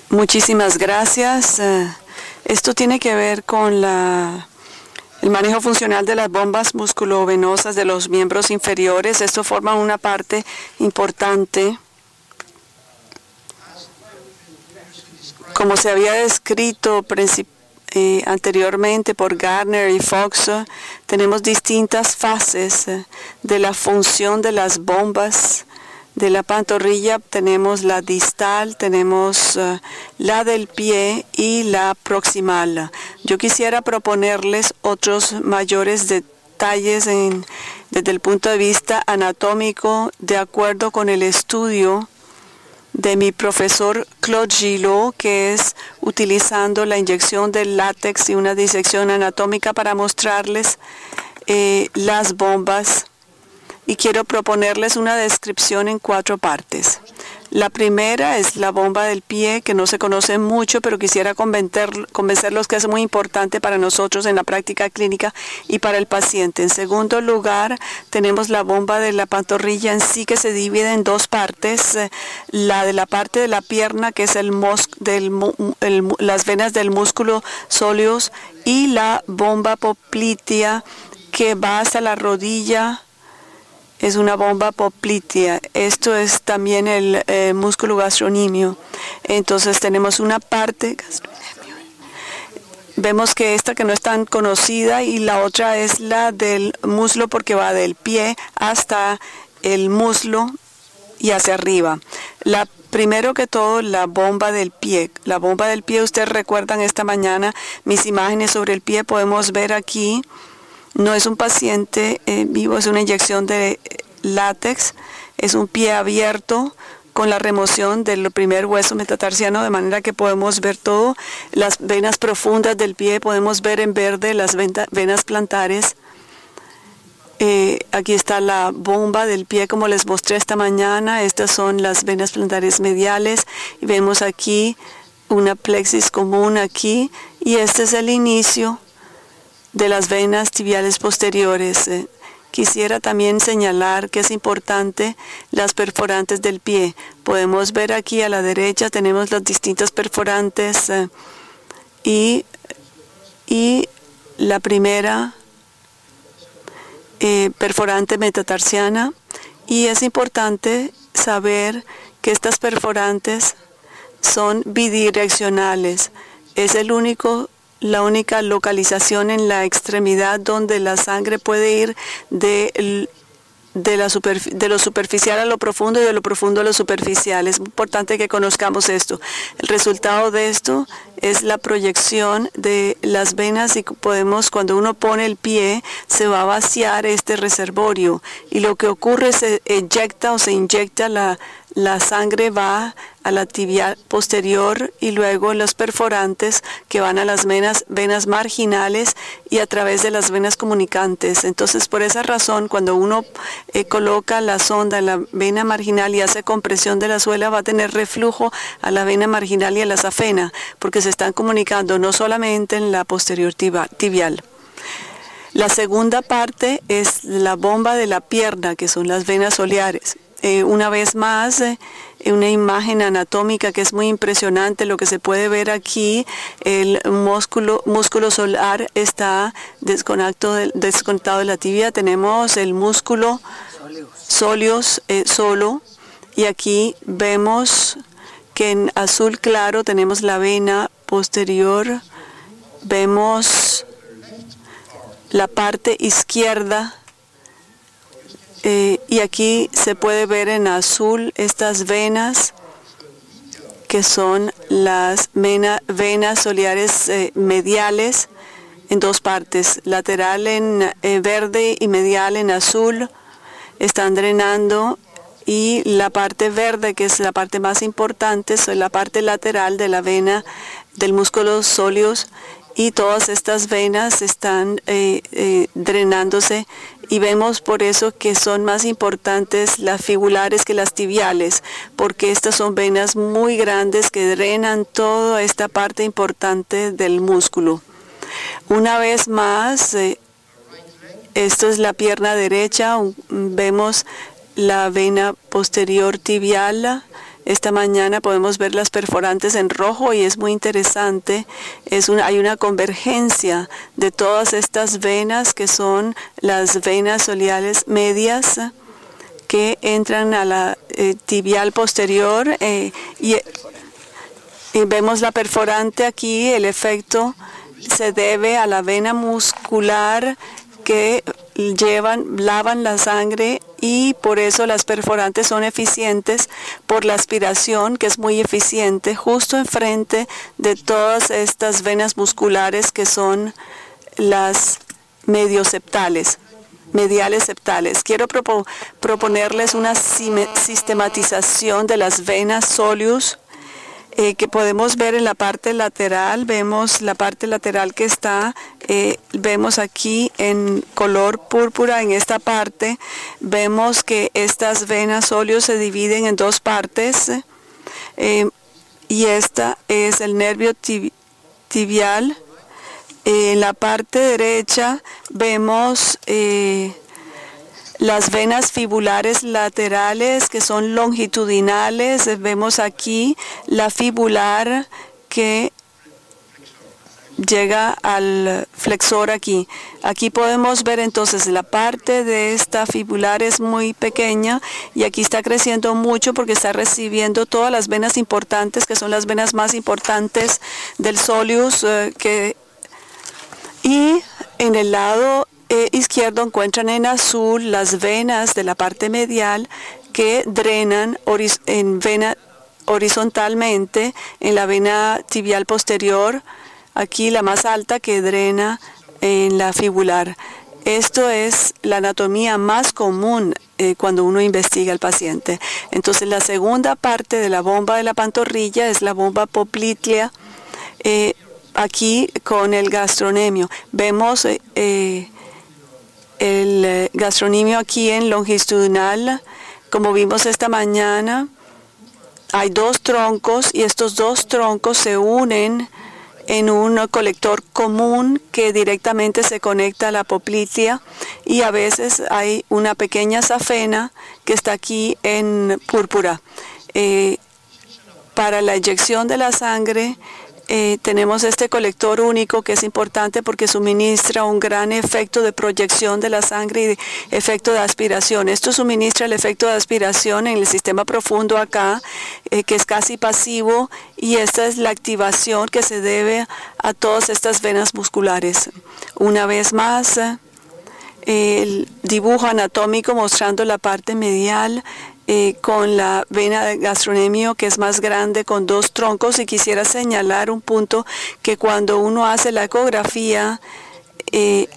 Muchísimas gracias. Esto tiene que ver con el manejo funcional de las bombas musculovenosas de los miembros inferiores. Esto forma una parte importante. Como se había descrito anteriormente por Gardner y Fox, tenemos distintas fases de la función de las bombas de la pantorrilla. Tenemos la distal, tenemos la del pie y la proximal. Yo quisiera proponerles otros mayores detalles desde el punto de vista anatómico, de acuerdo con el estudio de mi profesor Claude Gillot, que es utilizando la inyección de látex y una disección anatómica para mostrarles las bombas. Y quiero proponerles una descripción en 4 partes. La primera es la bomba del pie, que no se conoce mucho, pero quisiera convencerlos que es muy importante para nosotros en la práctica clínica y para el paciente. En segundo lugar, tenemos la bomba de la pantorrilla en sí, que se divide en 2 partes. La de la parte de la pierna, que es las venas del músculo soleus, y la bomba poplitea, que va hasta la rodilla. Es una bomba poplitea. Esto es también el músculo gastrocnemio. Entonces tenemos una parte, vemos que esta que no es tan conocida, y la otra es la del muslo, porque va del pie hasta el muslo y hacia arriba. Primero que todo, la bomba del pie. La bomba del pie, ustedes recuerdan esta mañana mis imágenes sobre el pie. Podemos ver aquí. No es un paciente vivo, es una inyección de látex. Es un pie abierto con la remoción del primer hueso metatarsiano, de manera que podemos ver todo. Las venas profundas del pie, podemos ver en verde las venas plantares. Aquí está la bomba del pie, como les mostré esta mañana. Estas son las venas plantares mediales. Y vemos aquí una plexis común aquí. Y este es el inicio de las venas tibiales posteriores. Quisiera también señalar que es importante las perforantes del pie. Podemos ver aquí a la derecha, tenemos las distintas perforantes y la primera perforante metatarsiana. Y es importante saber que estas perforantes son bidireccionales. Es la única localización en la extremidad donde la sangre puede ir de lo superficial a lo profundo y de lo profundo a lo superficial. Es importante que conozcamos esto. El resultado de esto es la proyección de las venas, y cuando uno pone el pie, se va a vaciar este reservorio, y lo que ocurre es se eyecta o se inyecta la sangre, va a la tibia posterior y luego los perforantes que van a las venas marginales y a través de las venas comunicantes. Entonces, por esa razón, cuando uno coloca la sonda en la vena marginal y hace compresión de la suela, va a tener reflujo a la vena marginal y a la safena, porque se están comunicando no solamente en la posterior tibial. La segunda parte es la bomba de la pierna, que son las venas soleares. Una vez más, una imagen anatómica que es muy impresionante. Lo que se puede ver aquí, el músculo solar está desconectado de la tibia. Tenemos el músculo soleus solo, y aquí vemos que en azul claro tenemos la vena posterior. Vemos la parte izquierda. Y aquí se puede ver en azul estas venas, que son las venas soleares mediales en 2 partes, lateral en verde y medial en azul. Están drenando, y la parte verde, que es la parte más importante, es la parte lateral de la vena del músculo soleus, y todas estas venas están drenándose, y vemos por eso que son más importantes las fibulares que las tibiales, porque estas son venas muy grandes que drenan toda esta parte importante del músculo. Una vez más, esto es la pierna derecha, vemos la vena posterior tibial. Esta mañana podemos ver las perforantes en rojo y es muy interesante. Hay una convergencia de todas estas venas que son las venas soleales medias que entran a la tibial posterior y vemos la perforante aquí. El efecto se debe a la vena muscular que lavan la sangre, y por eso las perforantes son eficientes por la aspiración, que es muy eficiente, justo enfrente de todas estas venas musculares que son las mediales septales. Quiero proponerles una sistematización de las venas soleus que podemos ver en la parte lateral. Vemos la parte lateral que está, vemos aquí en color púrpura en esta parte. Vemos que estas venas soleus se dividen en dos partes, y esta es el nervio tibial. En la parte derecha vemos las venas fibulares laterales que son longitudinales. Vemos aquí la fibular que llega al flexor aquí. Aquí podemos ver entonces la parte de esta fibular es muy pequeña y aquí está creciendo mucho porque está recibiendo todas las venas importantes, que son las venas más importantes del soleus, y en el lado izquierdo encuentran en azul las venas de la parte medial que drenan horizontalmente en la vena tibial posterior, aquí la más alta que drena en la fibular. Esto es la anatomía más común cuando uno investiga al paciente. Entonces la segunda parte de la bomba de la pantorrilla es la bomba poplitea, aquí con el gastrocnemio. Vemos el gastrocnemio aquí en longitudinal. Como vimos esta mañana, hay dos troncos y estos dos troncos se unen en un colector común que directamente se conecta a la poplitea, y a veces hay una pequeña safena que está aquí en púrpura. Para la inyección de la sangre tenemos este colector único que es importante porque suministra un gran efecto de proyección de la sangre y de efecto de aspiración. Esto suministra el efecto de aspiración en el sistema profundo acá, que es casi pasivo, y esta es la activación que se debe a todas estas venas musculares. Una vez más, el dibujo anatómico mostrando la parte medial con la vena de gastrocnemio, que es más grande, con dos troncos. Y quisiera señalar un punto, que cuando uno hace la ecografía,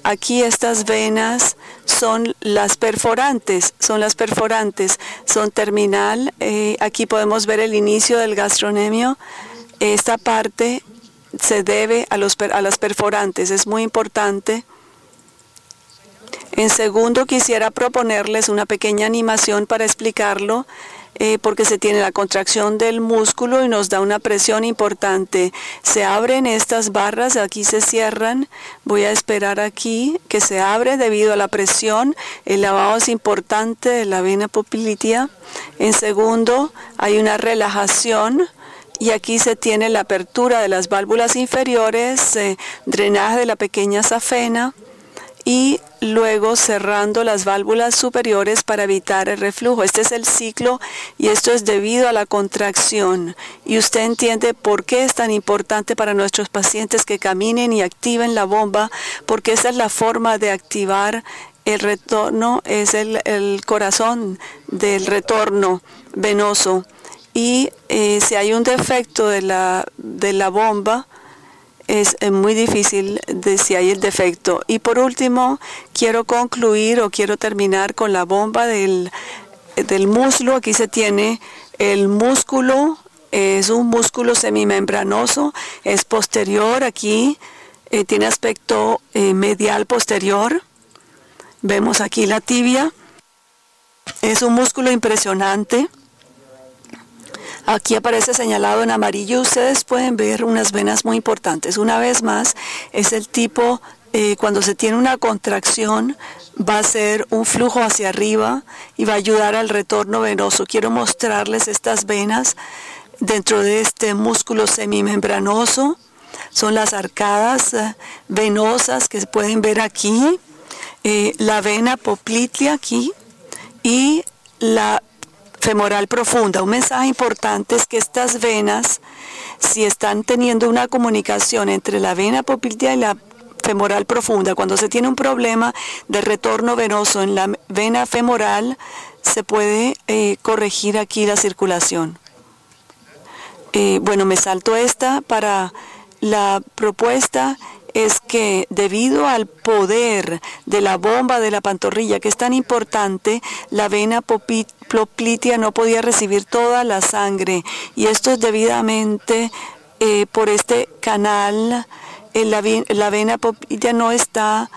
aquí estas venas son las perforantes, son terminal. Aquí podemos ver el inicio del gastrocnemio. Esta parte se debe a las perforantes, es muy importante. En segundo, quisiera proponerles una pequeña animación para explicarlo, porque se tiene la contracción del músculo y nos da una presión importante. Se abren estas barras, aquí se cierran. Voy a esperar aquí que se abre debido a la presión. El lavado es importante de la vena poplitea. En segundo, hay una relajación. Y aquí se tiene la apertura de las válvulas inferiores, drenaje de la pequeña safena, y luego cerrando las válvulas superiores para evitar el reflujo. Este es el ciclo y esto es debido a la contracción. Y usted entiende por qué es tan importante para nuestros pacientes que caminen y activen la bomba, porque esa es la forma de activar el retorno, es el corazón del retorno venoso. Y si hay un defecto de la bomba, es muy difícil de si hay el defecto. Y por último, quiero terminar con la bomba del muslo. Aquí se tiene el músculo, es un músculo semimembranoso, es posterior aquí. tiene aspecto medial posterior. Vemos aquí la tibia. Es un músculo impresionante. Aquí aparece señalado en amarillo. Ustedes pueden ver unas venas muy importantes. Una vez más, es el tipo, cuando se tiene una contracción, va a ser un flujo hacia arriba y va a ayudar al retorno venoso. Quiero mostrarles estas venas dentro de este músculo semimembranoso. Son las arcadas venosas que se pueden ver aquí. La vena poplitea aquí y la femoral profunda. Un mensaje importante es que estas venas, si están teniendo una comunicación entre la vena poplitea y la femoral profunda, cuando se tiene un problema de retorno venoso en la vena femoral, se puede corregir aquí la circulación. Bueno, me salto esta para la propuesta. Es que debido al poder de la bomba de la pantorrilla, que es tan importante, la vena poplitea no podía recibir toda la sangre. Y esto es debidamente por este canal. La vena poplitea no está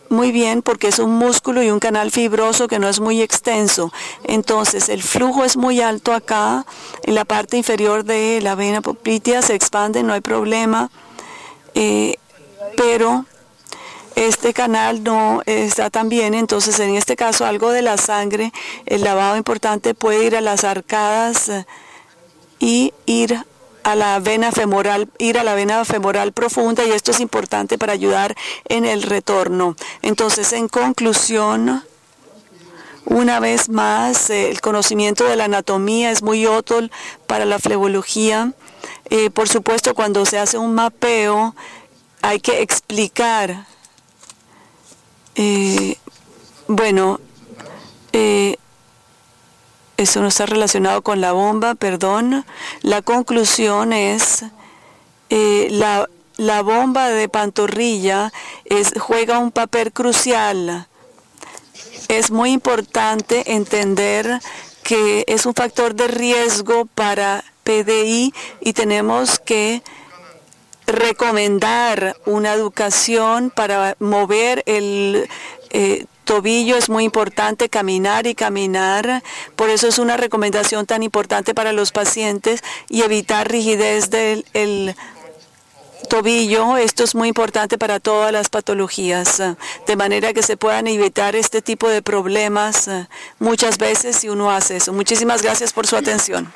muy bien porque es un músculo y un canal fibroso que no es muy extenso. Entonces, el flujo es muy alto acá. En la parte inferior de la vena poplitea se expande, no hay problema. Pero este canal no está tan bien, entonces en este caso algo de la sangre, el lavado importante puede ir a las arcadas y ir a la vena femoral profunda, y esto es importante para ayudar en el retorno. Entonces, en conclusión, una vez más, el conocimiento de la anatomía es muy útil para la flebología. Por supuesto, cuando se hace un mapeo, hay que explicar, eso no está relacionado con la bomba, perdón. La conclusión es, la bomba de pantorrilla juega un papel crucial. Es muy importante entender que es un factor de riesgo para PDI y tenemos que recomendar una educación para mover el tobillo. Es muy importante caminar y caminar. Por eso es una recomendación tan importante para los pacientes, y evitar rigidez del tobillo. Esto es muy importante para todas las patologías, de manera que se puedan evitar este tipo de problemas muchas veces si uno hace eso. Muchísimas gracias por su atención.